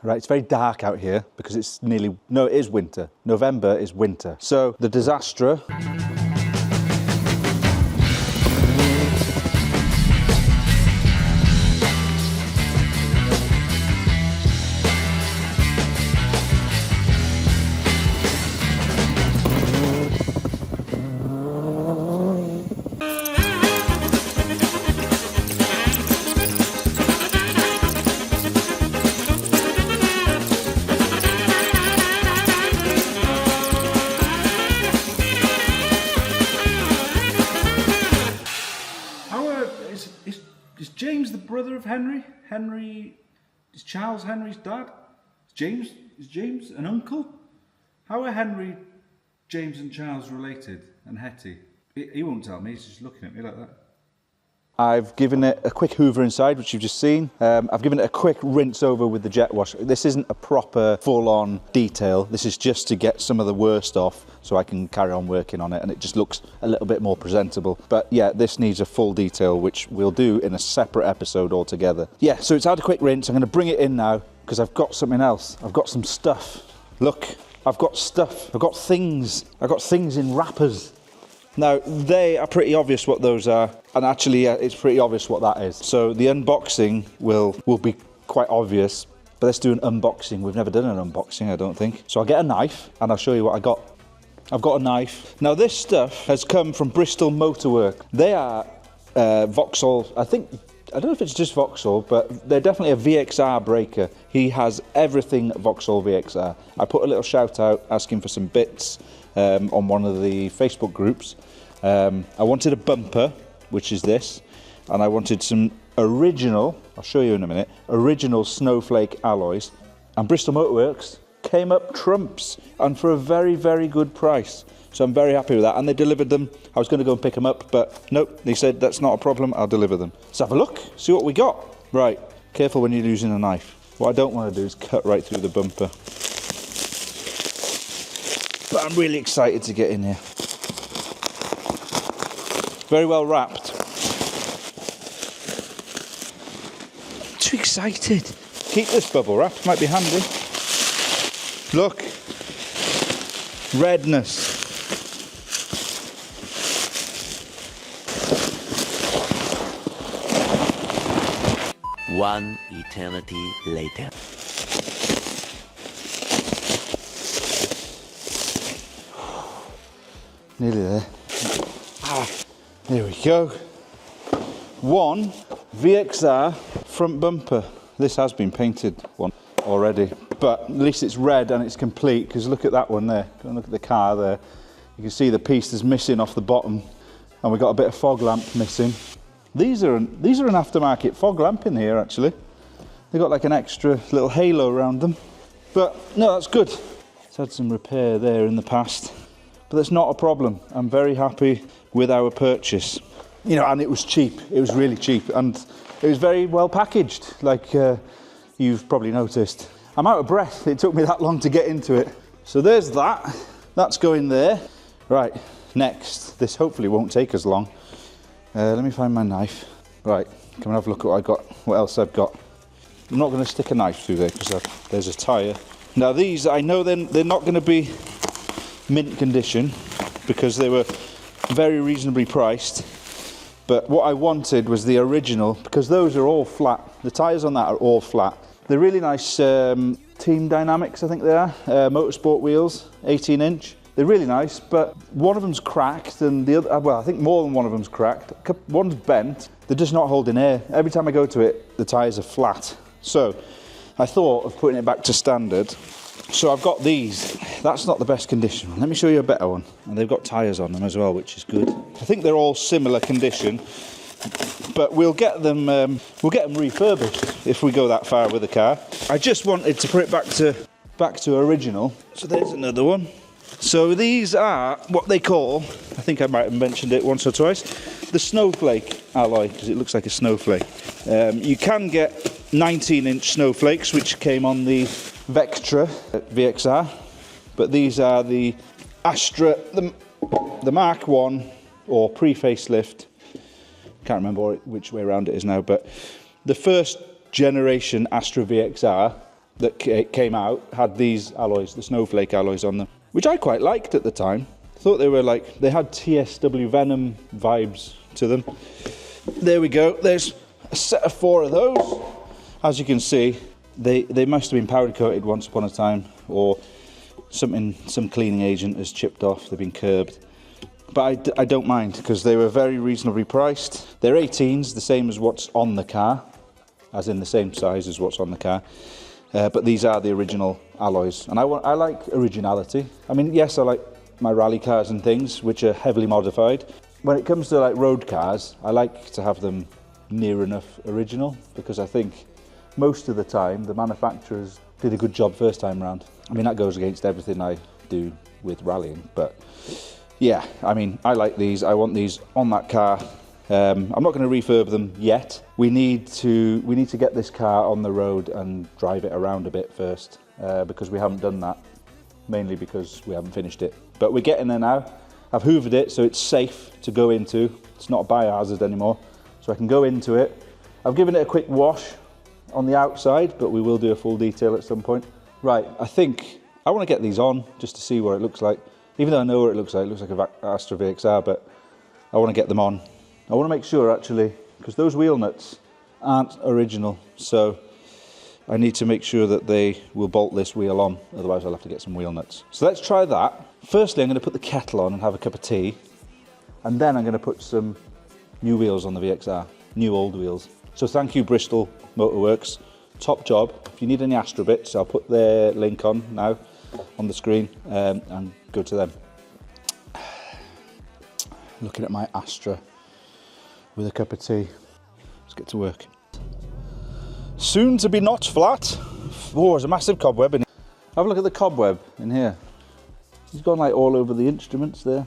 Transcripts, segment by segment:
Right, it's very dark out here because it's nearly, no, it is winter. November is winter. So the Disastra. Is James the brother of Henry? Henry, is Charles Henry's dad? Is James an uncle? How are Henry, James and Charles related, and Hetty? He won't tell me, he's just looking at me like that. I've given it a quick hoover inside, which you've just seen. I've given it a quick rinse over with the jet wash. This isn't a proper full-on detail. This is just to get some of the worst off so I can carry on working on it and it just looks a little bit more presentable. But yeah, this needs a full detail, which we'll do in a separate episode altogether. Yeah, so it's had a quick rinse. I'm going to bring it in now because I've got something else. I've got some stuff. Look, I've got stuff. I've got things. I've got things in wrappers. Now, they are pretty obvious what those are, and actually it's pretty obvious what that is. So the unboxing will be quite obvious, but let's do an unboxing. We've never done an unboxing, I don't think. So I'll get a knife, and I'll show you what I got. I've got a knife. Now, this stuff has come from Bristol Motorwork. They are Vauxhall, I don't know if it's just Vauxhall, but they're definitely a VXR breaker. He has everything Vauxhall VXR. I put a little shout out asking for some bits on one of the Facebook groups. I wanted a bumper, which is this, and I wanted some original, I'll show you in a minute, original Snowflake alloys. And Bristol Motorworks came up trumps, and for a very, very good price. So I'm very happy with that, and they delivered them. I was going to go and pick them up, but nope, they said that's not a problem, I'll deliver them. Let's have a look, see what we got. Right, careful when you're using a knife. What I don't want to do is cut right through the bumper. But I'm really excited to get in here. Very well wrapped. Too excited. Keep this bubble wrap, might be handy. Look, redness. One eternity later. Nearly there. There we go. One VXR front bumper. This has been painted one already, but at least it's red and it's complete, because look at that one there. Go and look at the car there. You can see the piece that's missing off the bottom, and we've got a bit of fog lamp missing. These are an aftermarket fog lamp in here, actually. They've got like an extra little halo around them. But no, that's good. It's had some repair there in the past, but that's not a problem. I'm very happy with our purchase. You know, and it was cheap. It was really cheap, and it was very well packaged, like you've probably noticed. I'm out of breath. It took me that long to get into it. So there's that. That's going there. Right, next. This hopefully won't take as long. Let me find my knife. Right, come and have a look at what I got. What else I've got. I'm not going to stick a knife through there because there's a tyre. Now these, I know they're not going to be mint condition because they were very reasonably priced. But what I wanted was the original, because those are all flat. The tyres on that are all flat. They're really nice Team Dynamics, I think they are. Motorsport wheels, 18-inch. They're really nice, but one of them's cracked and the other, well, I think more than one of them's cracked. One's bent. They're just not holding air. Every time I go to it, the tyres are flat. So I thought of putting it back to standard. So I've got these. That's not the best condition. Let me show you a better one. And they've got tyres on them as well, which is good. I think they're all similar condition, but we'll get them refurbished if we go that far with the car. I just wanted to put it back to original. So there's another one. So these are what they call, I think I might have mentioned it once or twice, the Snowflake alloy, because it looks like a snowflake. You can get 19-inch snowflakes, which came on the Vectra VXR, but these are the Astra, the Mark 1 or pre-facelift. Can't remember which way around it is now, but the first generation Astra VXR that came out had these alloys, the Snowflake alloys on them, which I quite liked at the time. Thought they were like, they had TSW Venom vibes to them. There we go, there's a set of 4 of those. As you can see, they must have been powder coated once upon a time, or some cleaning agent has chipped off, they've been curbed. But I don't mind, because they were very reasonably priced. They're 18s, the same as what's on the car, as in the same size as what's on the car. But these are the original alloys, and I like originality. I mean, yes, I like my rally cars and things, which are heavily modified. When it comes to like road cars, I like to have them near enough original, because I think most of the time the manufacturers did a good job first time round. I mean, that goes against everything I do with rallying, but yeah, I mean, I like these. I want these on that car. I'm not going to refurb them yet. We need to get this car on the road and drive it around a bit first, because we haven't done that, mainly because we haven't finished it. But we're getting there now. I've hoovered it so it's safe to go into. It's not a biohazard anymore, so I can go into it. I've given it a quick wash on the outside, but we will do a full detail at some point. Right, I think I want to get these on just to see what it looks like. Even though I know what it looks like a Vauxhall Astra VXR, but I want to get them on. I want to make sure actually, because those wheel nuts aren't original, so I need to make sure that they will bolt this wheel on, otherwise I'll have to get some wheel nuts. So let's try that. Firstly, I'm going to put the kettle on and have a cup of tea, and then I'm going to put some new wheels on the VXR, new old wheels. So thank you Bristol Motorworks, top job. If you need any Astra bits, I'll put their link on now on the screen, and go to them. Looking at my Astra with a cup of tea. Let's get to work. Soon to be not flat. Oh, there's a massive cobweb in here. Have a look at the cobweb in here. It's gone like all over the instruments there.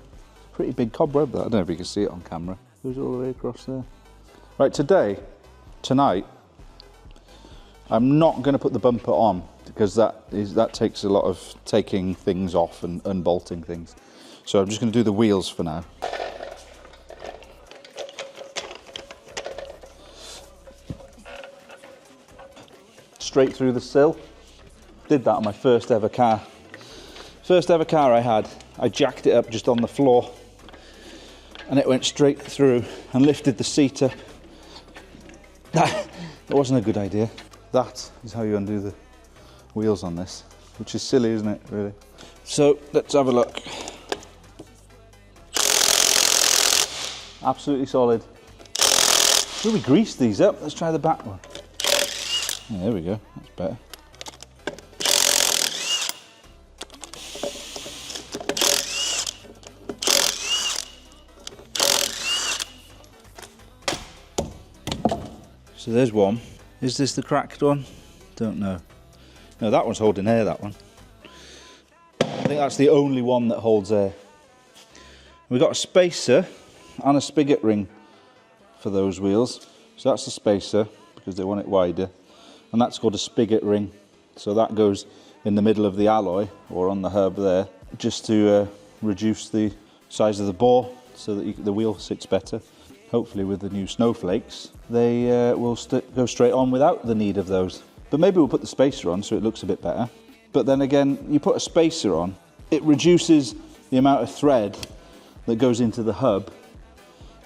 Pretty big cobweb that. I don't know if you can see it on camera. Goes all the way across there. Right, tonight, I'm not going to put the bumper on, because that takes a lot of taking things off and unbolting things. So I'm just going to do the wheels for now. Straight through the sill. Did that on my first ever car. First ever car I had. I jacked it up just on the floor, and it went straight through and lifted the seat up. That wasn't a good idea. That is how you undo the wheels on this, which is silly, isn't it, really? So let's have a look. Absolutely solid. Should we grease these up? Let's try the back one. Yeah, there we go, that's better. So there's one. Is this the cracked one? Don't know. No, that one's holding air, that one. I think that's the only one that holds air. We've got a spacer and a spigot ring for those wheels. So that's the spacer, because they want it wider. And that's called a spigot ring. So that goes in the middle of the alloy, or on the hub there, just to reduce the size of the bore, so that the wheel sits better. Hopefully with the new Snowflakes, they will go straight on without the need of those. But maybe we'll put the spacer on so it looks a bit better. But then again, you put a spacer on, it reduces the amount of thread that goes into the hub.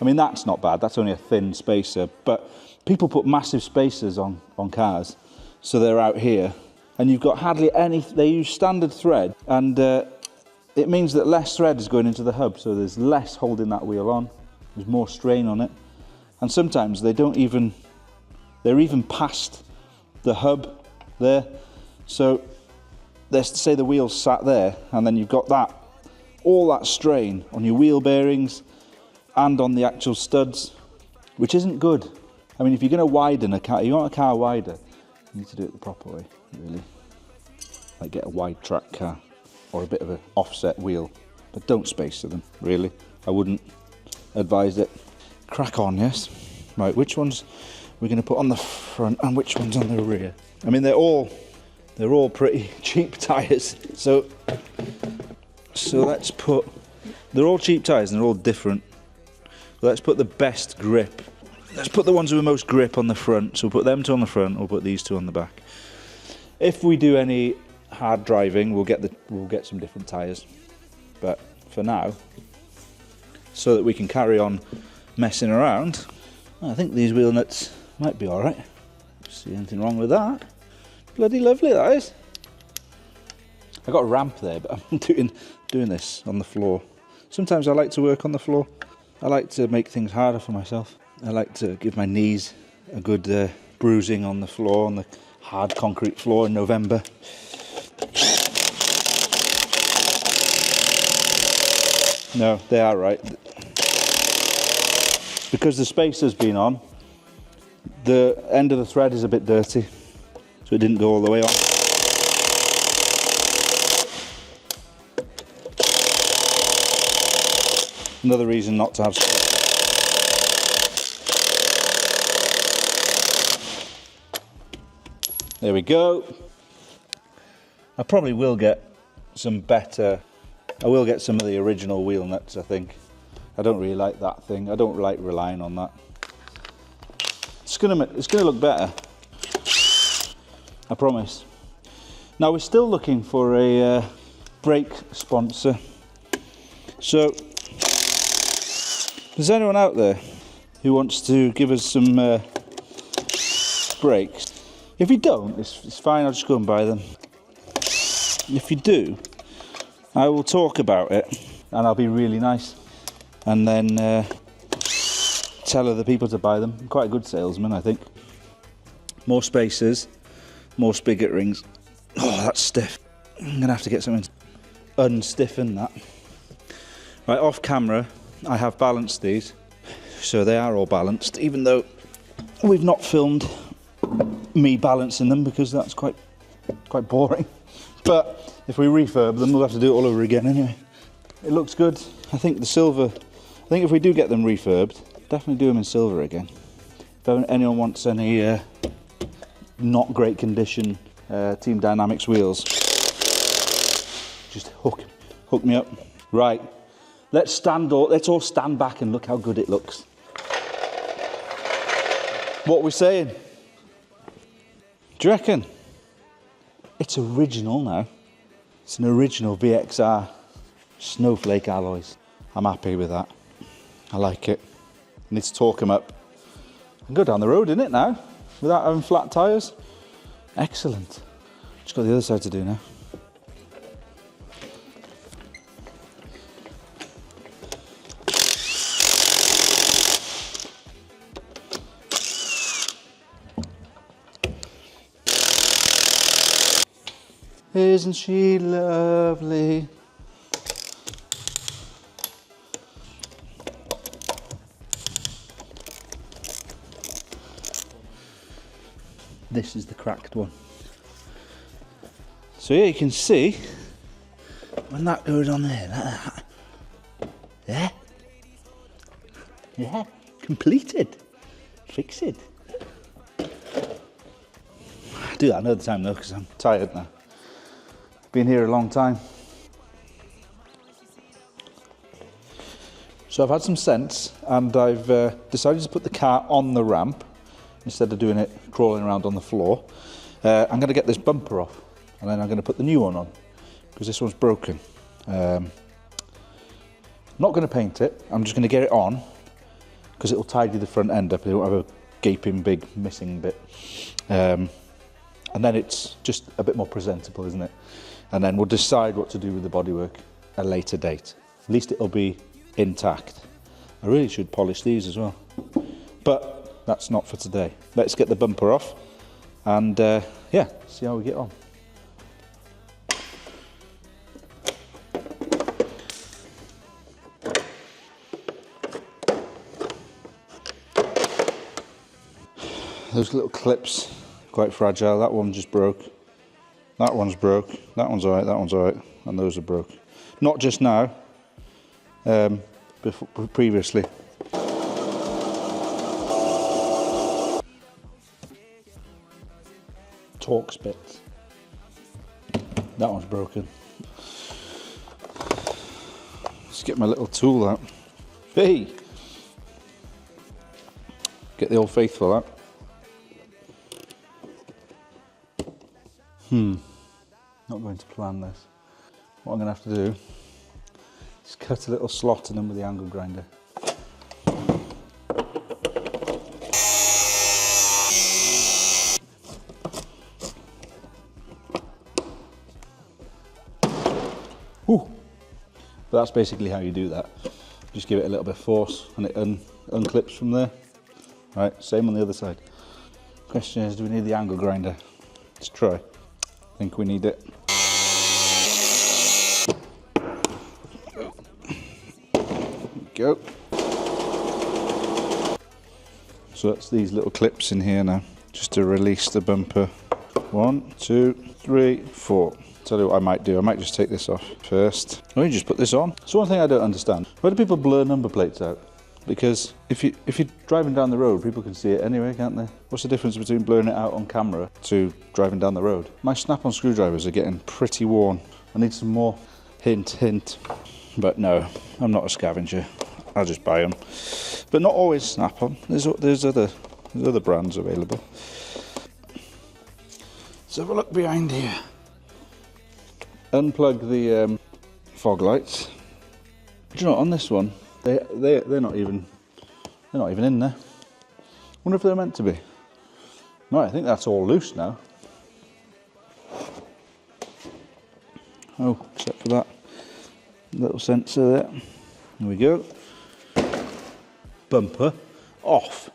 I mean, that's not bad, that's only a thin spacer, but people put massive spacers on cars, so they're out here, and you've got hardly any, they use standard thread, and it means that less thread is going into the hub, so there's less holding that wheel on. There's more strain on it, and sometimes they're even past the hub there. So let's say the wheel's sat there, and then you've got all that strain on your wheel bearings and on the actual studs, which isn't good. I mean, if you're going to widen a car, you want a car wider, you need to do it the proper way, really. Like get a wide track car, or a bit of an offset wheel, but don't spacer them, really. I wouldn't advise it. Crack on, yes. Right, which ones we're going to put on the front and which ones on the rear? I mean, they're all pretty cheap tyres. So let's put, they're all cheap tyres and they're all different. Let's put the best grip. Let's put the ones with the most grip on the front. So we'll put them two on the front, we'll put these two on the back. If we do any hard driving, we'll get some different tyres. But for now, so that we can carry on messing around, I think these wheel nuts might be all right. See anything wrong with that? Bloody lovely that is. I got a ramp there, but I'm doing this on the floor. Sometimes I like to work on the floor. I like to make things harder for myself. I like to give my knees a good bruising on the floor, on the hard concrete floor in November. No, they are right. Because the spacer's been on, the end of the thread is a bit dirty, so it didn't go all the way on. Another reason not to have spacer. There we go. I probably will get some better, I will get some of the original wheel nuts, I think. I don't really like that thing. I don't like relying on that. It's gonna look better. I promise. Now we're still looking for a brake sponsor. So, if there's anyone out there who wants to give us some brakes, if you don't, it's fine, I'll just go and buy them. If you do, I will talk about it and I'll be really nice and then tell other people to buy them. I'm quite a good salesman, I think. More spacers, more spigot rings. Oh, that's stiff. I'm gonna have to get something to unstiffen that. Right, off camera, I have balanced these, so they are all balanced, even though we've not filmed me balancing them because that's quite boring. But if we refurb them, we'll have to do it all over again anyway. It looks good. I think the silver, I think if we do get them refurbed, definitely do them in silver again. If anyone wants any not great condition Team Dynamics wheels, just hook me up. Right, let's all stand back and look how good it looks. What we're saying? Do you reckon? It's original now. It's an original VXR Snowflake alloys. I'm happy with that. I like it. I need to torque them up and go down the road in it now without having flat tyres. Excellent. Just got the other side to do now. Isn't she lovely? This is the cracked one. So here you can see when that goes on there like that. Yeah? Yeah, completed. Fix it. I'll do that another time though because I'm tired now. Been here a long time. So I've had some sense and I've decided to put the car on the ramp instead of doing it crawling around on the floor. I'm going to get this bumper off and then I'm going to put the new one on because this one's broken. I'm not going to paint it, I'm just going to get it on because it'll tidy the front end up. It won't have a gaping big missing bit. And then it's just a bit more presentable, isn't it? And then we'll decide what to do with the bodywork at a later date. At least it'll be intact. I really should polish these as well. But that's not for today. Let's get the bumper off and yeah, see how we get on. Those little clips, quite fragile. That one just broke. That one's broke. That one's alright, that one's alright. And those are broke. Not just now, previously. Torx bits. That one's broken. Let's get my little tool out. Hey! Get the Old Faithful out. Not going to plan this. What I'm going to have to do is cut a little slot in them with the angle grinder. Whew. But that's basically how you do that. Just give it a little bit of force and it unclips from there. Right, same on the other side. Question is, do we need the angle grinder? Let's try. I think we need it. Go. So that's these little clips in here now, just to release the bumper. 1, 2, 3, 4. Tell you what I might do, I might just take this off first. Let me just put this on. So one thing I don't understand, why do people blur number plates out? Because if you're driving down the road, people can see it anyway, can't they? What's the difference between blurring it out on camera to driving down the road? My snap-on screwdrivers are getting pretty worn. I need some more. Hint, hint. But no, I'm not a scavenger. I'll just buy them. But not always snap-on. There's other brands available. Let's have a look behind here. Unplug the fog lights. Do you know what, on this one, they're not even in there. Wonder if they're meant to be. Right, I think that's all loose now. Oh, except for that little sensor there. There we go. Bumper off.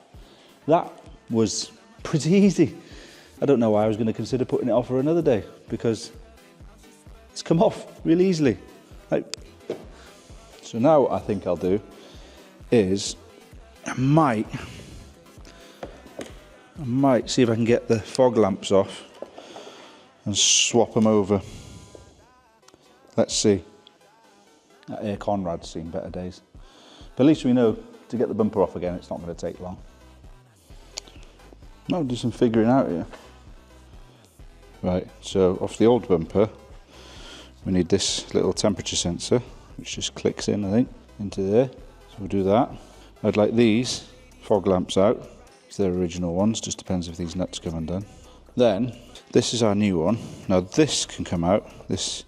That was pretty easy. I don't know why I was going to consider putting it off for another day, because it's come off really easily. So now what I think I'll do is I might see if I can get the fog lamps off and swap them over. Let's see. That Air Conrad's seen better days. But at least we know to get the bumper off again, it's not going to take long. I'll do some figuring out here. Right, so off the old bumper, we need this little temperature sensor, which just clicks in, I think, into there. So we'll do that. I'd like these fog lamps out. It's their original ones, just depends if these nuts come undone. Then, this is our new one. Now this can come out, this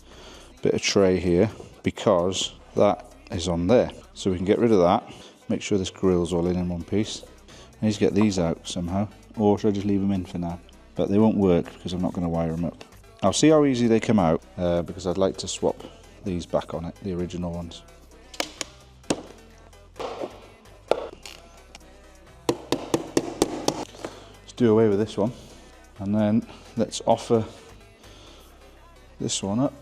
bit of tray here, because that is on there. So we can get rid of that, make sure this grill's all in one piece. I need to get these out somehow, or should I just leave them in for now? But they won't work because I'm not going to wire them up. I'll see how easy they come out, because I'd like to swap these back on it, the original ones. Let's do away with this one, and then let's offer this one up.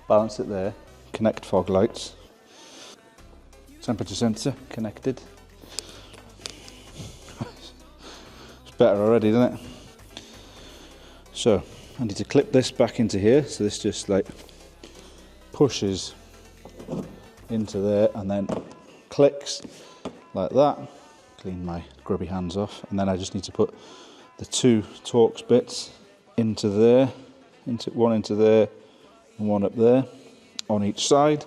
Balance it there, connect fog lights, temperature sensor connected. It's better already, doesn't it? So I need to clip this back into here, so this just like pushes into there and then clicks like that. Clean my grubby hands off, and then I just need to put the two Torx bits into there, one into there and one up there on each side.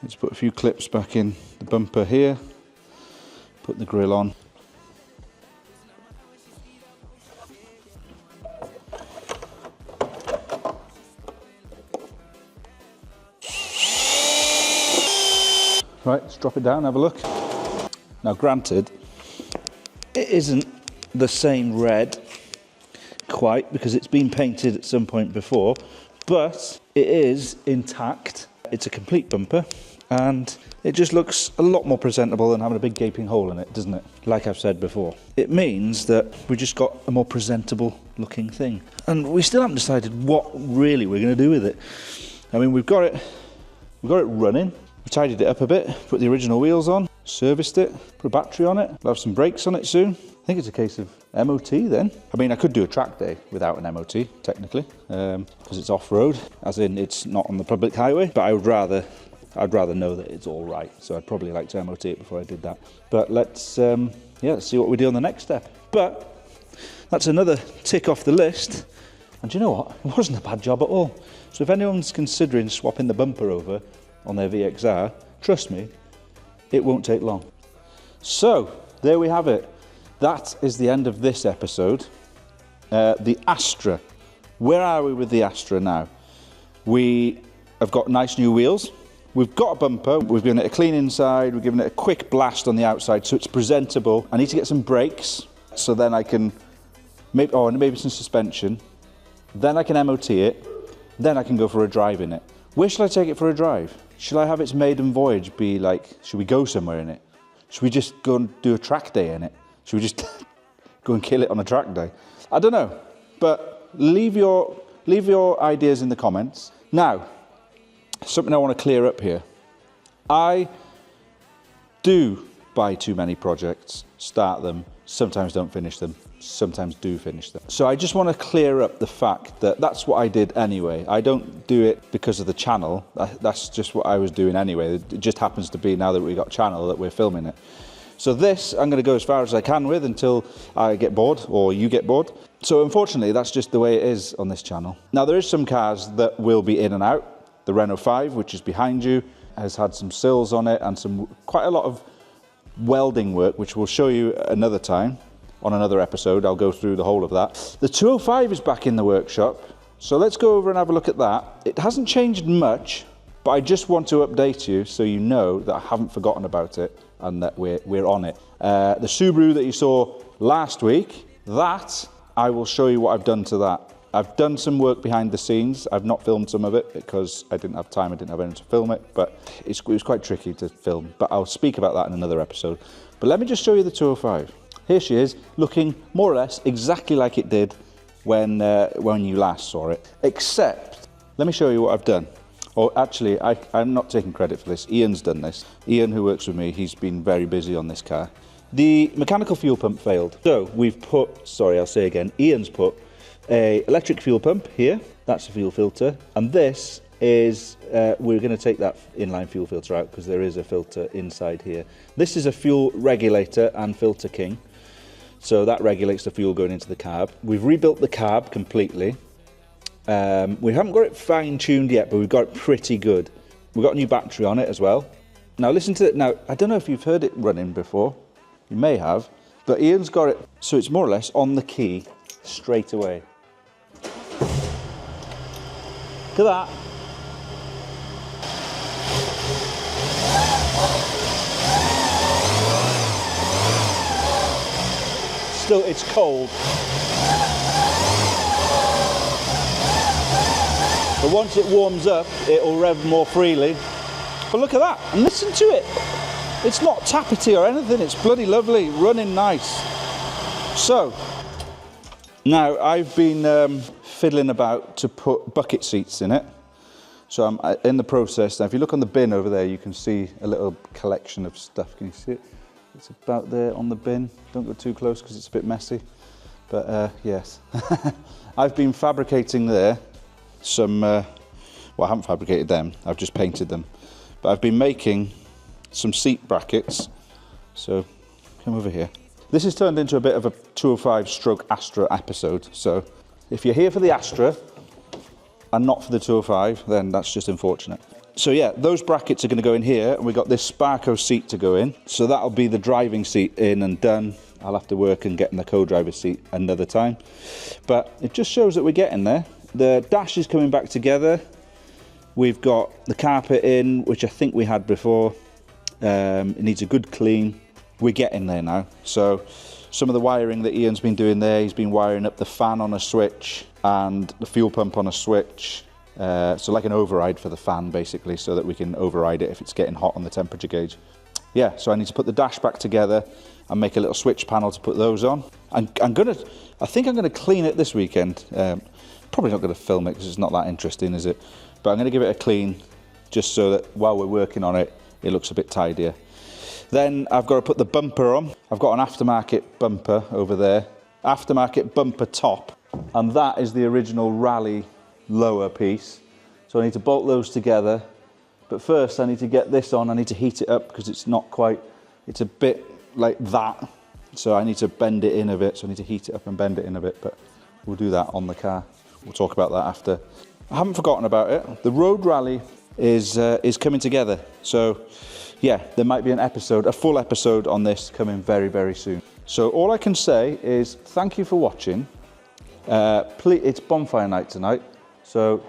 Let's put a few clips back in the bumper here, put the grill on. Right, let's drop it down, have a look. Now granted, it isn't the same red quite, because it's been painted at some point before, but it is intact. It's a complete bumper, and it just looks a lot more presentable than having a big gaping hole in it, doesn't it? Like I've said before. It means that we just got a more presentable looking thing. And we still haven't decided what really we're going to do with it. I mean, we've got it running. We tidied it up a bit, put the original wheels on, serviced it, put a battery on it. We'll have some brakes on it soon. I think it's a case of MOT then. I mean, I could do a track day without an MOT, technically, because it's off-road, as in it's not on the public highway, but I'd rather know that it's all right. So I'd probably like to MOT it before I did that. But let's let's see what we do on the next step. But that's another tick off the list. And do you know what? It wasn't a bad job at all. So if anyone's considering swapping the bumper over on their VXR, trust me, it won't take long. So there we have it. That is the end of this episode. The Astra. Where are we with the Astra now? We have got nice new wheels. We've got a bumper. We've given it a clean inside. We've given it a quick blast on the outside so it's presentable. I need to get some brakes so then I can, maybe some suspension. Then I can MOT it. Then I can go for a drive in it. Where shall I take it for a drive? Shall I have its maiden voyage be like, should we go somewhere in it? Should we just go and do a track day in it? Should we just go and kill it on a track day? I don't know, but leave your ideas in the comments. Now, something I want to clear up here. I do buy too many projects, start them, sometimes don't finish them, sometimes do finish them. So I just want to clear up the fact that that's what I did anyway. I don't do it because of the channel. That's just what I was doing anyway. It just happens to be now that we've got a channel that we're filming it. So this, I'm going to go as far as I can with until I get bored or you get bored. So unfortunately, that's just the way it is on this channel. Now, there is some cars that will be in and out. The Renault 5, which is behind you, has had some sills on it and quite a lot of welding work, which we'll show you another time. On another episode, I'll go through the whole of that. The 205 is back in the workshop. So let's go over and have a look at that. It hasn't changed much, but I just want to update you so you know that I haven't forgotten about it and that we're on it. The Subaru that you saw last week, that I will show you what I've done to that. I've done some work behind the scenes. I've not filmed some of it because I didn't have time, I didn't have anyone to film it, but it was quite tricky to film. But I'll speak about that in another episode. But let me just show you the 205. Here she is, looking more or less exactly like it did when you last saw it, except, let me show you what I've done. Or actually, I'm not taking credit for this. Ian's done this. Ian, who works with me, he's been very busy on this car. The mechanical fuel pump failed. So we've put, sorry, I'll say again, Ian's put a electric fuel pump here. That's a fuel filter. And this is, we're going to take that inline fuel filter out because there is a filter inside here. This is a fuel regulator and filter king. So that regulates the fuel going into the carb. We've rebuilt the carb completely. We haven't got it fine-tuned yet, but we've got it pretty good. We've got a new battery on it as well. Now listen to it. Now, I don't know if you've heard it running before. You may have. But Ian's got it, so it's more or less on the key straight away. Look at that. Still, it's cold. But once it warms up, it'll rev more freely. But look at that, and listen to it. It's not tappety or anything, it's bloody lovely, running nice. So, now I've been fiddling about to put bucket seats in it. So I'm in the process. Now if you look on the bin over there, you can see a little collection of stuff. Can you see it? It's about there on the bin. Don't go too close because it's a bit messy. But yes, I've been fabricating there some, well, I haven't fabricated them, I've just painted them. But I've been making some seat brackets. So come over here. This has turned into a bit of a 205 stroke Astra episode. So if you're here for the Astra and not for the 205, then that's just unfortunate. So yeah, those brackets are going to go in here, and we've got this Sparco seat to go in. So that'll be the driving seat in and done. I'll have to work and get in the co-driver seat another time. But it just shows that we're getting there. The dash is coming back together. We've got the carpet in, which I think we had before. It needs a good clean. We're getting there now. So some of the wiring that Ian's been doing there, he's been wiring up the fan on a switch and the fuel pump on a switch. So like an override for the fan basically, so that we can override it if it's getting hot on the temperature gauge. Yeah, so I need to put the dash back together and make a little switch panel to put those on. I think I'm gonna clean it this weekend. Probably not gonna film it because it's not that interesting, is it? But I'm gonna give it a clean just so that while we're working on it, it looks a bit tidier. Then I've got to put the bumper on. I've got an aftermarket bumper over there. Aftermarket bumper top. And that is the original Rally lower piece. So I need to bolt those together. But first I need to get this on. I need to heat it up because it's not quite, it's a bit like that. So I need to bend it in a bit. So I need to heat it up and bend it in a bit. But we'll do that on the car. We'll talk about that after. I haven't forgotten about it. The Road Rally is coming together. So yeah, there might be an episode, a full episode on this coming very, very soon. So all I can say is thank you for watching. It's bonfire night tonight, so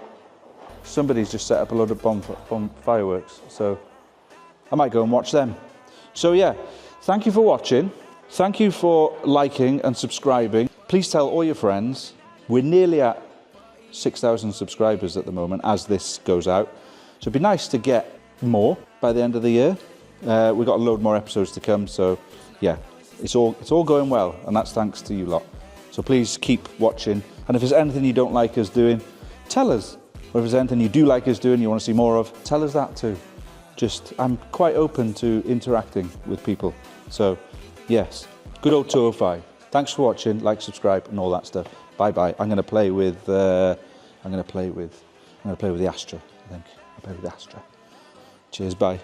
somebody's just set up a load of fireworks, so I might go and watch them. So yeah, thank you for watching. Thank you for liking and subscribing. Please tell all your friends. We're nearly at 6,000 subscribers at the moment as this goes out. So it'd be nice to get more by the end of the year. We've got a load more episodes to come, so yeah, it's all going well, and that's thanks to you lot. So please keep watching, and if there's anything you don't like us doing, tell us. Or if there's anything you do like us doing, you want to see more of, tell us that too. I'm quite open to interacting with people. So yes, good old 205. Thanks for watching, like, subscribe, and all that stuff. Bye bye. I'm going to play with the Astra. I think I'll play with the Astra. Cheers. Bye.